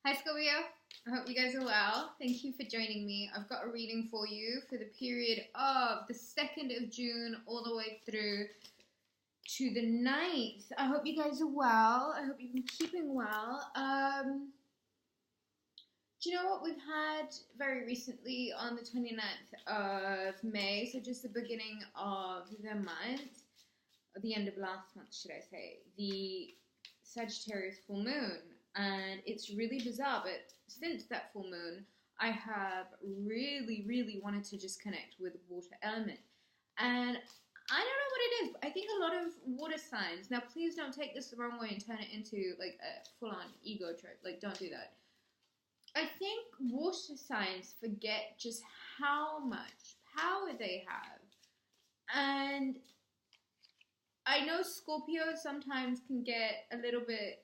Hi Scorpio, I hope you guys are well. Thank you for joining me. I've got a reading for you for the period of the 2nd of June all the way through to the 9th. I hope you guys are well. I hope you've been keeping well. Do you know what we've had very recently on the 29th of May, so just the beginning of the month, or the end of last month should I say, the Sagittarius full moon. And it's really bizarre, but since that full moon, I have really wanted to just connect with water element. And I don't know what it is, but I think a lot of water signs, now please don't take this the wrong way and turn it into like a full-on ego trip, like don't do that. I think water signs forget just how much power they have. And I know Scorpio sometimes can get a little bit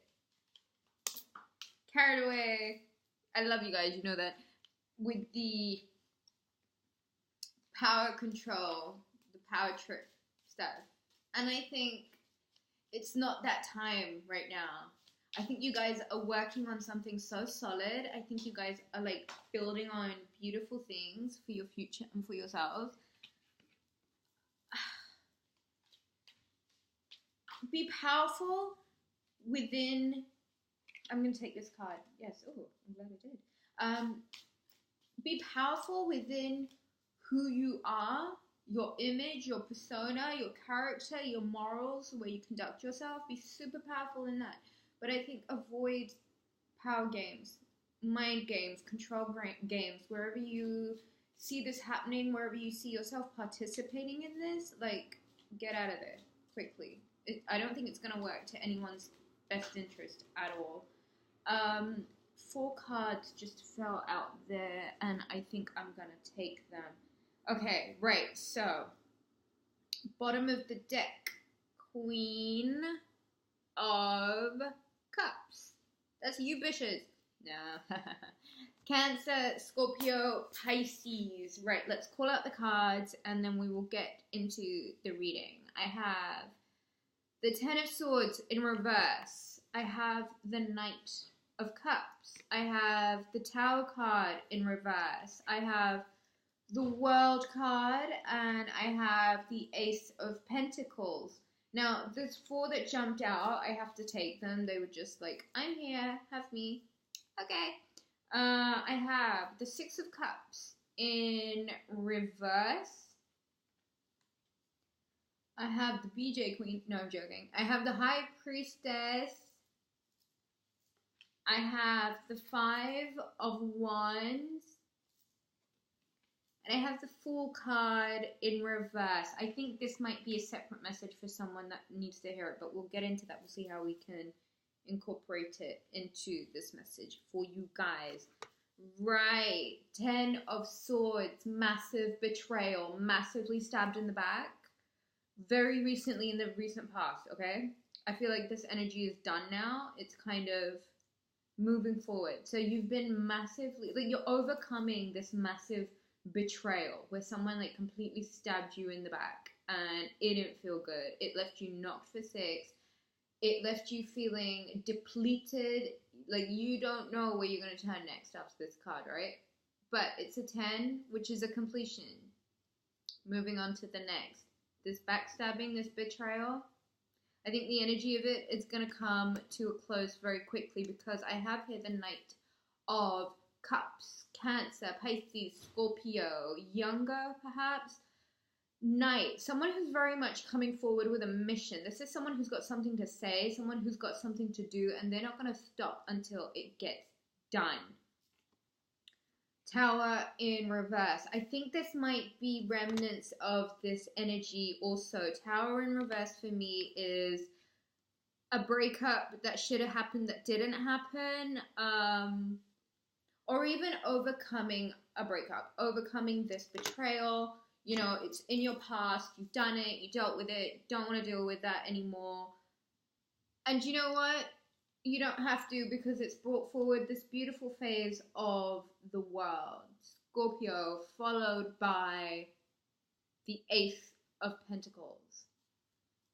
carried away. I love you guys, you know that. With the power control, the power trip stuff. And I think it's not that time right now. I think you guys are working on something so solid. I think you guys are like building on beautiful things for your future and for yourselves. Be powerful within... I'm going to take this card. Yes. Oh, I'm glad I did. Be powerful within who you are, your image, your persona, your character, your morals, the way you conduct yourself. Be super powerful in that. But I think avoid power games, mind games, control games. Wherever you see this happening, wherever you see yourself participating in this, like, get out of there quickly. I don't think it's going to work to anyone's best interest at all. 4 cards just fell out there, and I think I'm gonna take them. Okay, right, so bottom of the deck, Queen of Cups. That's you bitches. No. Cancer, Scorpio, Pisces. Right, let's call out the cards and then we will get into the reading. I have the 10 of Swords in reverse. I have the Knight of Cups. I have the Tower card in reverse. I have the World card, and I have the Ace of Pentacles. Now, there's 4 that jumped out. I have to take them. They were just like, I'm here, have me. Okay. I have the 6 of Cups in reverse. I have the BJ Queen. No, I'm joking. I have the High Priestess. I have the 5 of Wands. And I have the Fool card in reverse. I think this might be a separate message for someone that needs to hear it, but we'll get into that. We'll see how we can incorporate it into this message for you guys. Right. 10 of Swords. Massive betrayal. Massively stabbed in the back. Very recently in the recent past, okay? I feel like this energy is done now. It's kind of moving forward. So you've been massively, like, you're overcoming this massive betrayal where someone like completely stabbed you in the back and it didn't feel good. It left you knocked for 6. It left you feeling depleted, like you don't know where you're going to turn next after this card, right? But it's a 10, which is a completion. Moving on to the next. This backstabbing, this betrayal, I think the energy of it is going to come to a close very quickly because I have here the Knight of Cups, Cancer, Pisces, Scorpio, younger perhaps. Knight, someone who's very much coming forward with a mission. This is someone who's got something to say, someone who's got something to do, and they're not going to stop until it gets done. Tower in reverse. I think this might be remnants of this energy also. Tower in reverse for me is a breakup that should have happened that didn't happen. Or even overcoming a breakup. Overcoming this betrayal. You know, it's in your past. You've done it. You dealt with it. Don't want to deal with that anymore. And you know what? You don't have to, because it's brought forward this beautiful phase of the world. Scorpio, followed by the Ace of Pentacles.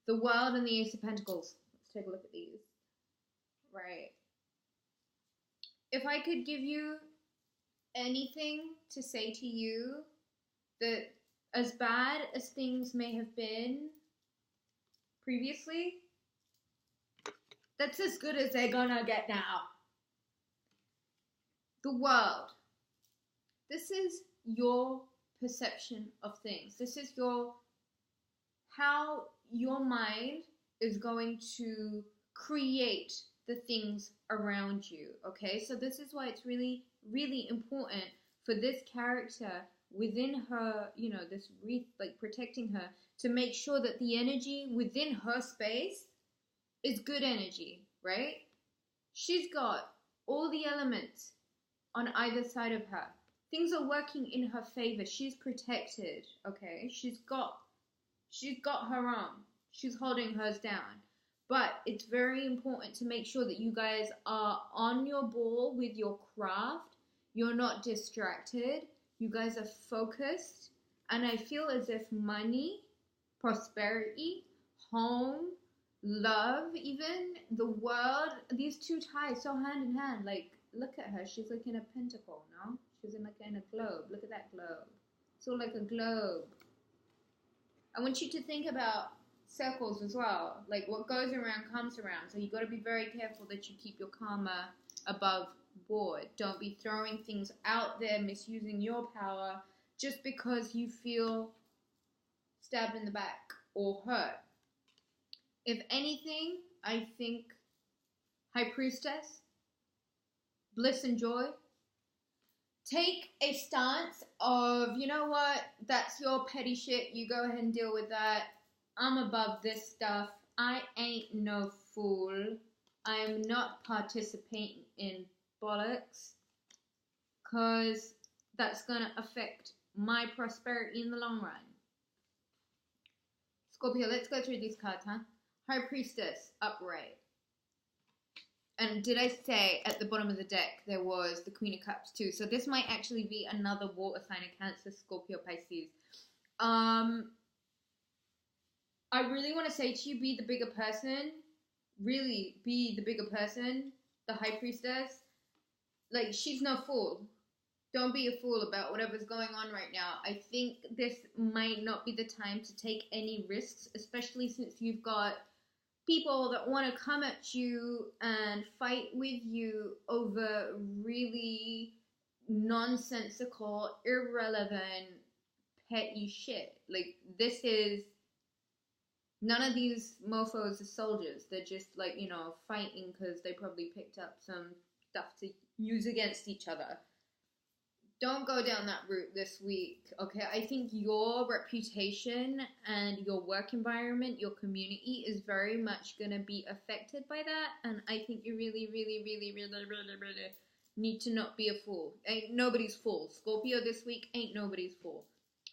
The world and the Ace of Pentacles. Let's take a look at these. Right. if I could give you anything to say to you, that as bad as things may have been previously, that's as good as they're gonna get now. The world. This is your perception of things. This is how your mind is going to create the things around you, okay? So this is why it's really, really important for this character within her, you know, this wreath, like protecting her, to make sure that the energy within her space is good energy, right? She's got all the elements on either side of her. Things are working in her favor. She's protected, okay? She's got her own. She's holding hers down. But it's very important to make sure that you guys are on your ball with your craft. You're not distracted. You guys are focused. And I feel as if money, prosperity, home, love, even the world, these two tie so hand in hand. Like, look at her. She's like in a pentacle, no? She's in a globe. Look at that globe. It's all like a globe. I want you to think about circles as well. Like, what goes around comes around. So you got to be very careful that you keep your karma above board. Don't be throwing things out there, misusing your power just because you feel stabbed in the back or hurt. If anything, I think High Priestess, bliss and joy, take a stance of, you know what, that's your petty shit, you go ahead and deal with that. I'm above this stuff. I ain't no fool. I am not participating in bollocks, because that's going to affect my prosperity in the long run. Scorpio, let's go through these cards, huh? High Priestess, upright. And did I say at the bottom of the deck there was the Queen of Cups too? So this might actually be another water sign of Cancer, Scorpio, Pisces. I really want to say to you, be the bigger person. Really be the bigger person. The High Priestess. Like, she's no fool. Don't be a fool about whatever's going on right now. I think this might not be the time to take any risks, especially since you've got people that want to come at you and fight with you over really nonsensical, irrelevant, petty shit. Like, this is... None of these mofos are soldiers. They're just, like, you know, fighting because they probably picked up some stuff to use against each other. Don't go down that route this week, okay? I think your reputation and your work environment, your community is very much going to be affected by that. And I think you really, really, really, really, really, really need to not be a fool. Ain't nobody's fool. Scorpio this week ain't nobody's fool.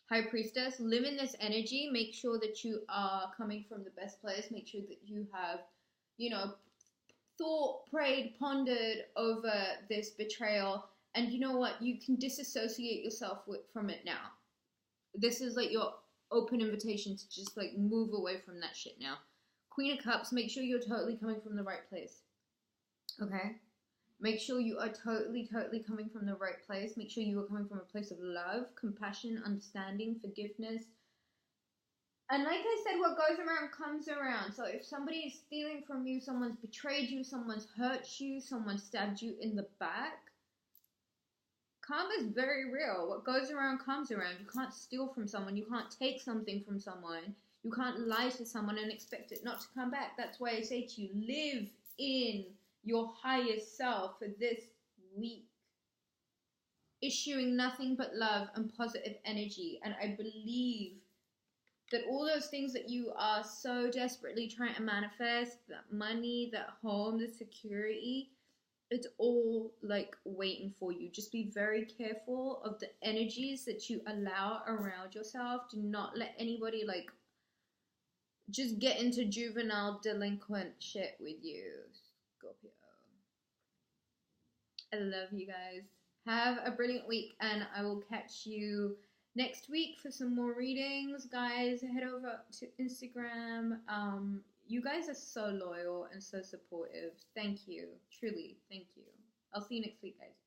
High Priestess, live in this energy. Make sure that you are coming from the best place. Make sure that you have, you know, thought, prayed, pondered over this betrayal. And you know what? You can disassociate yourself from it now. This is like your open invitation to just like move away from that shit now. Queen of Cups, make sure you're totally coming from the right place. Okay? Make sure you are totally, totally coming from the right place. Make sure you are coming from a place of love, compassion, understanding, forgiveness. And like I said, what goes around comes around. So if somebody is stealing from you, someone's betrayed you, someone's hurt you, someone stabbed you in the back, karma is very real. What goes around comes around. You can't steal from someone. You can't take something from someone. You can't lie to someone and expect it not to come back. That's why I say to you, live in your highest self for this week. Issuing nothing but love and positive energy. And I believe that all those things that you are so desperately trying to manifest, that money, that home, the security, it's all like waiting for you. Just be very careful of the energies that you allow around yourself. Do not let anybody like just get into juvenile delinquent shit with you, Scorpio. I love you guys. Have a brilliant week, and I will catch you next week for some more readings. Guys, head over to Instagram. You guys are so loyal and so supportive. Thank you. Truly, thank you. I'll see you next week, guys.